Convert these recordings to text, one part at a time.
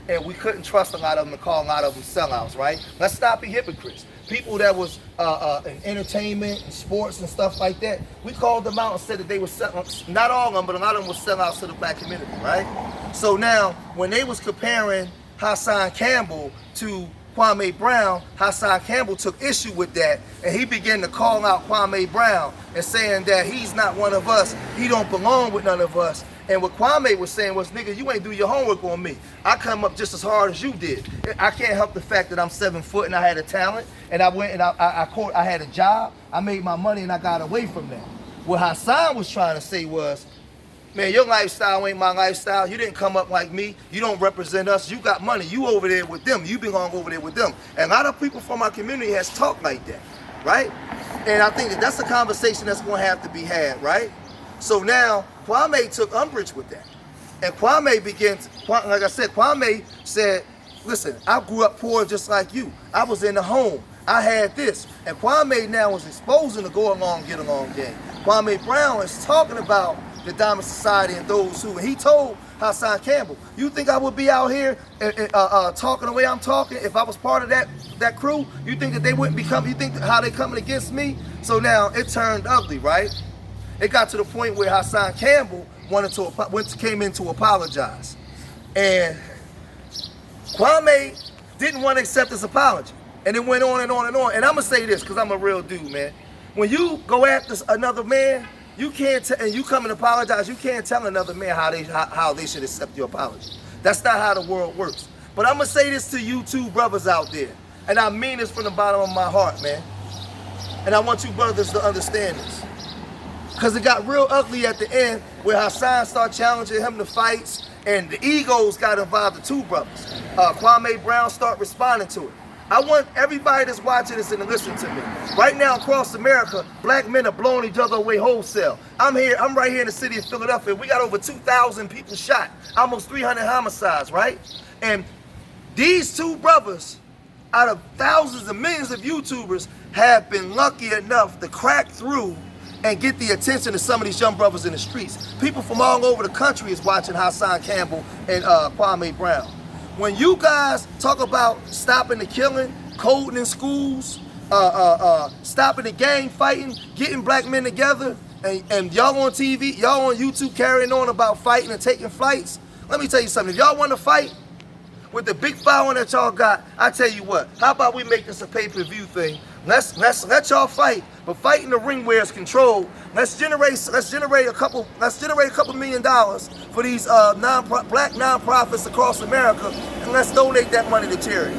and we couldn't trust a lot of them to call a lot of them sellouts, right? Let's not be hypocrites. People that was in entertainment and sports and stuff like that, we called them out and said that they were sellouts. Not all of them, but a lot of them were sellouts to the black community, right? So now, when they was comparing Hassan Campbell to Kwame Brown, Hassan Campbell took issue with that, and he began to call out Kwame Brown and saying that he's not one of us, he don't belong with none of us. And what Kwame was saying was, nigga, you ain't do your homework on me. I come up just as hard as you did. I can't help the fact that I'm 7 foot and I had a talent, and I went and I had a job, I made my money, and I got away from that. What Hassan was trying to say was, man, your lifestyle ain't my lifestyle. You didn't come up like me. You don't represent us. You got money. You over there with them. You belong over there with them. And a lot of people from our community has talked like that, right? And I think that's a conversation that's going to have to be had, right? So now, Kwame took umbrage with that. And Kwame began, like I said, Kwame said, listen, I grew up poor just like you. I was in the home. I had this. And Kwame now is exposing the go along, get along game. Kwame Brown is talking about the Diamond Society and those who, and he told Hassan Campbell, you think I would be out here talking the way I'm talking if I was part of that crew? You think that they wouldn't become, you think how they coming against me? So now it turned ugly, right? It got to the point where Hassan Campbell came in to apologize. And Kwame didn't want to accept his apology. And it went on and on and on. And I'm going to say this because I'm a real dude, man. When you go after another man, you can't, and you come and apologize, you can't tell another man how they should accept your apology. That's not how the world works. But I'm going to say this to you two brothers out there. And I mean this from the bottom of my heart, man. And I want you brothers to understand this. Because it got real ugly at the end where Hassan started challenging him to fights and the egos got involved, the two brothers. Kwame Brown started responding to it. I want everybody that's watching this and to listen to me. Right now across America, black men are blowing each other away wholesale. I'm right here in the city of Philadelphia. We got over 2,000 people shot, almost 300 homicides, right? And these two brothers, out of thousands and millions of YouTubers, have been lucky enough to crack through and get the attention of some of these young brothers in the streets. People from all over the country is watching Hassan Campbell and Kwame Brown. When you guys talk about stopping the killing, coding in schools, stopping the gang fighting, getting black men together, and y'all on TV, y'all on YouTube carrying on about fighting and taking flights, let me tell you something. If y'all want to fight with the big following that y'all got, I tell you what, how about we make this a pay-per-view thing? Let's let y'all fight, but fight in the ring where it's controlled. Let's generate a couple $1 million for these black nonprofits across America, and let's donate that money to charity.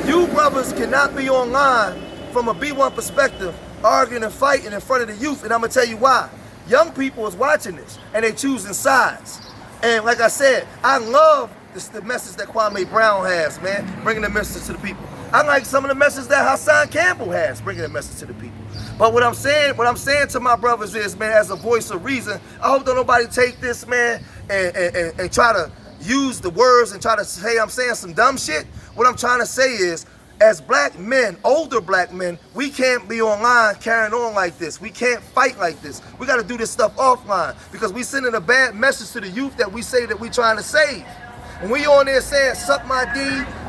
You brothers cannot be online from a B1 perspective arguing and fighting in front of the youth, and I'm gonna tell you why. Young people is watching this and they choosing sides. And like I said, I love the message that Kwame Brown has, man, bringing the message to the people. I like some of the message that Hassan Campbell has, bringing the message to the people. But what I'm saying to my brothers is, man, as a voice of reason, I hope that nobody take this, man, and try to use the words and try to say I'm saying some dumb shit. What I'm trying to say is, as black men, older black men, we can't be online carrying on like this. We can't fight like this. We got to do this stuff offline because we sending a bad message to the youth that we say that we trying to save. When we on there saying, suck my D,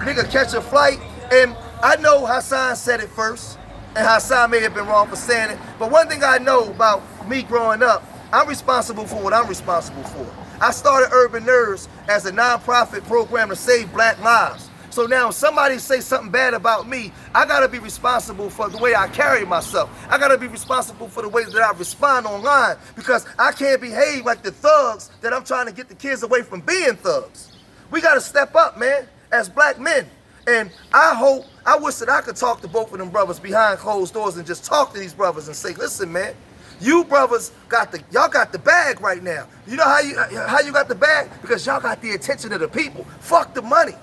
nigga, catch a flight, and I know Hassan said it first, and Hassan may have been wrong for saying it, but one thing I know about me growing up, I'm responsible for what I'm responsible for. I started Urban Nerds as a nonprofit program to save black lives. So now if somebody say something bad about me, I gotta be responsible for the way I carry myself. I gotta be responsible for the way that I respond online because I can't behave like the thugs that I'm trying to get the kids away from being thugs. We gotta step up, man, as black men. And I wish that I could talk to both of them brothers behind closed doors and just talk to these brothers and say, listen, man, you brothers y'all got the bag right now. You know how you got the bag? Because y'all got the attention of the people. Fuck the money.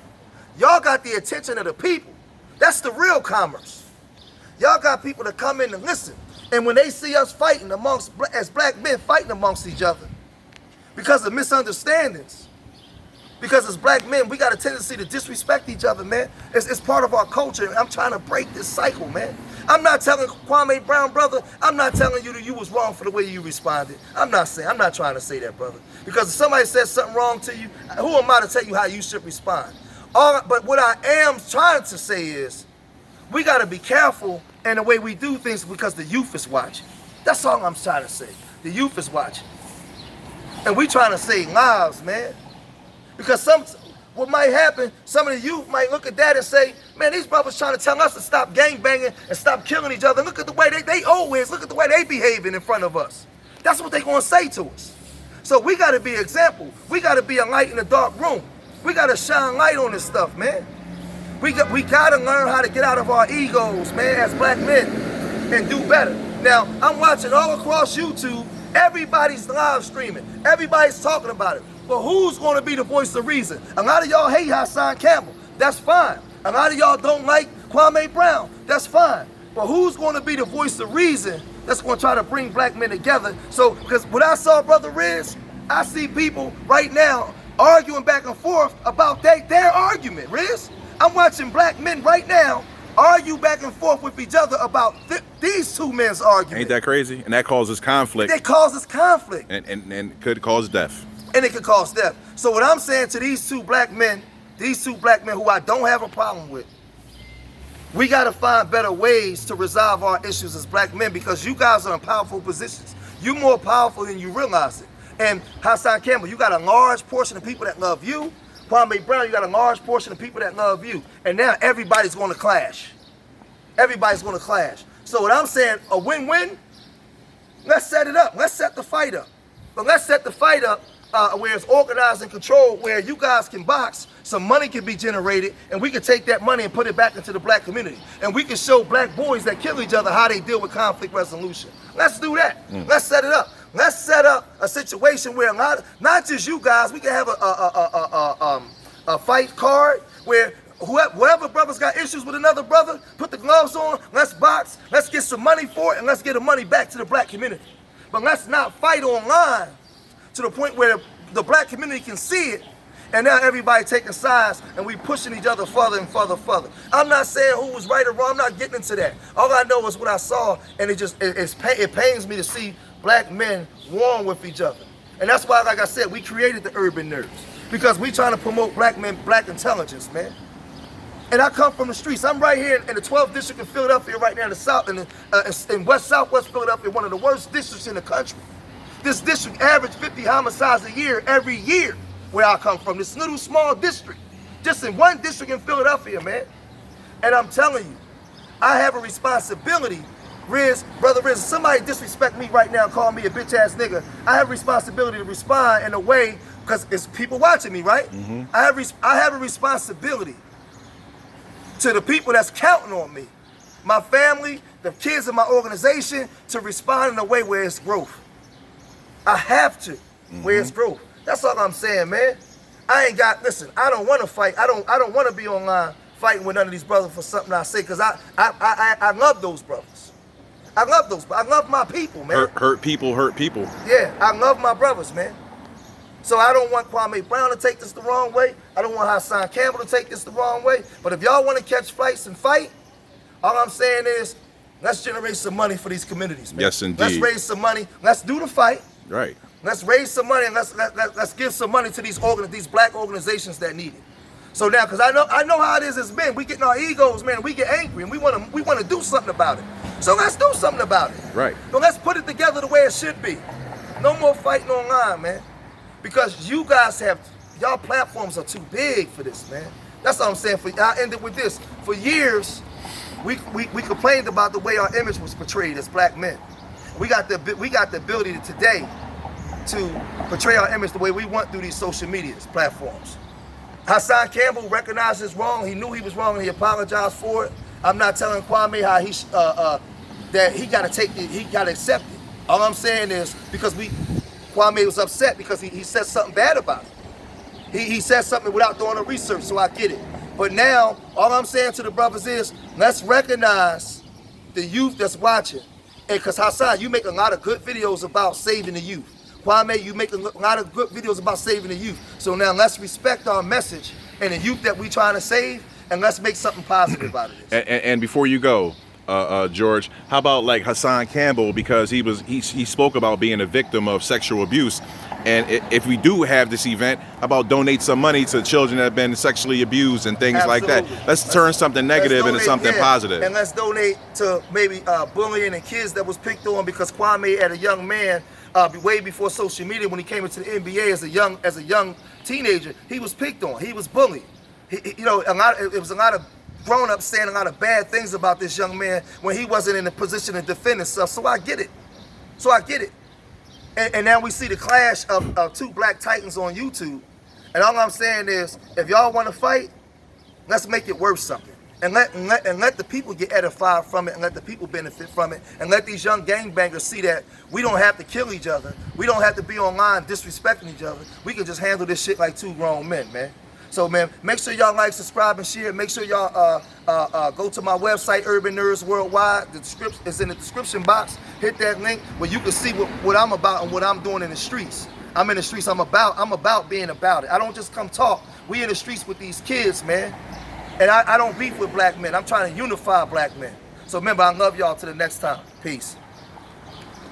Y'all got the attention of the people. That's the real commerce. Y'all got people to come in and listen. And when they see us fighting as black men fighting amongst each other because of misunderstandings, because as black men, we got a tendency to disrespect each other, man. It's part of our culture. I'm trying to break this cycle, man. I'm not telling Kwame Brown, brother, I'm not telling you that you was wrong for the way you responded. I'm not trying to say that, brother. Because if somebody says something wrong to you, who am I to tell you how you should respond? But what I am trying to say is, we got to be careful in the way we do things because the youth is watching. That's all I'm trying to say. The youth is watching. And we trying to save lives, man. Because what might happen, some of the youth might look at that and say, man, these brothers trying to tell us to stop gangbanging and stop killing each other. Look at the way they always, look at the way they behaving in front of us. That's what they going to say to us. So we got to be an example. We got to be a light in the dark room. We got to shine light on this stuff, man. We got to learn how to get out of our egos, man, as black men and do better. Now, I'm watching all across YouTube. Everybody's live streaming. Everybody's talking about it. But who's going to be the voice of reason? A lot of y'all hate Hassan Campbell. That's fine. A lot of y'all don't like Kwame Brown. That's fine. But who's going to be the voice of reason that's going to try to bring black men together? So, because what I saw, Brother Riz, I see people right now arguing back and forth about their argument, Riz. I'm watching black men right now argue back and forth with each other about these two men's argument. Ain't that crazy? And that causes conflict. It causes conflict. And could cause death. And it could cause death. So what I'm saying to these two black men who I don't have a problem with, we got to find better ways to resolve our issues as black men because you guys are in powerful positions. You're more powerful than you realize it. And Hassan Campbell, you got a large portion of people that love you. Kwame Brown, you got a large portion of people that love you. And now everybody's going to clash. Everybody's going to clash. So what I'm saying, a win-win, let's set it up. Let's set the fight up. But let's set the fight up where it's organized and controlled, where you guys can box, some money can be generated, and we can take that money and put it back into the black community. And we can show black boys that kill each other how they deal with conflict resolution. Let's do that. Let's set it up. Let's set up a situation where not just you guys, we can have a fight card where whoever brother's got issues with another brother, put the gloves on, let's box, let's get some money for it, and let's get the money back to the black community. But let's not fight online to the point where the black community can see it, and now everybody taking sides and we pushing each other further and further. I'm not saying who was right or wrong, I'm not getting into that. All I know is what I saw, and it pains me to see black men warring with each other. And that's why, like I said, we created the Urban Nerds, because we trying to promote black men, black intelligence, man. And I come from the streets. I'm right here in the 12th district in Philadelphia right now in the south, in southwest Philadelphia, one of the worst districts in the country. This district averaged 50 homicides a year, every year, where I come from. This little small district, just in one district in Philadelphia, man. And I'm telling you, I have a responsibility. Brother Riz, if somebody disrespect me right now and call me a bitch ass nigga, I have a responsibility to respond in a way, because it's people watching me, right? Mm-hmm. I have a responsibility to the people that's counting on me, my family, the kids in my organization, to respond in a way where it's growth. I have to, where it's growth. That's all I'm saying, man. Listen, I don't want to fight. I don't want to be online fighting with none of these brothers for something I say, because I love those brothers. I love my people, man. Hurt people. Yeah, I love my brothers, man. So I don't want Kwame Brown to take this the wrong way. I don't want Hassan Campbell to take this the wrong way. But if y'all want to catch fights and fight, all I'm saying is, let's generate some money for these communities, man. Yes, indeed. Let's raise some money. Let's do the fight. Right. Let's raise some money and let's give some money to these black organizations that need it. So now, because I know how it is as men, we get in our egos, man. We get angry and we want to do something about it. So let's do something about it. Right. But let's put it together the way it should be. No more fighting online, man. Because you guys y'all platforms are too big for this, man. That's all I'm saying. I'll end it with this. For years, we complained about the way our image was portrayed as black men. We got the ability today to portray our image the way we want through these social media platforms. Hassan Campbell recognized his wrong. He knew he was wrong and he apologized for it. I'm not telling Kwame how that he got to accept it. All I'm saying is, because Kwame was upset because he said something bad about it. He said something without doing the research, so I get it. But now, all I'm saying to the brothers is, let's recognize the youth that's watching. And because Hassan, you make a lot of good videos about saving the youth. Kwame, you make a lot of good videos about saving the youth. So now let's respect our message and the youth that we trying to save, and let's make something positive out of this. And before you go, George, how about like Hassan Campbell, because he spoke about being a victim of sexual abuse. And if we do have this event, how about donate some money to children that have been sexually abused and things like that. Let's turn something negative into something positive. And let's donate to maybe bullying and kids that was picked on because Kwame, as a young man, way before social media, when he came into the NBA as a young teenager, he was picked on. He was bullied. It was a lot of grown-ups saying a lot of bad things about this young man when he wasn't in a position to defend himself. So I get it. And now we see the clash of two black titans on YouTube. And all I'm saying is, if y'all want to fight, let's make it worth something. And let the people get edified from it, and let the people benefit from it, and let these young gangbangers see that we don't have to kill each other. We don't have to be online disrespecting each other. We can just handle this shit like two grown men, man. So, man, make sure y'all like, subscribe, and share. Make sure y'all go to my website, Urban Nerds Worldwide. The description is in the description box. Hit that link where you can see what I'm about and what I'm doing in the streets. I'm in the streets. I'm about being about it. I don't just come talk. We in the streets with these kids, man. And I don't beef with black men. I'm trying to unify black men. So remember, I love y'all till the next time. Peace.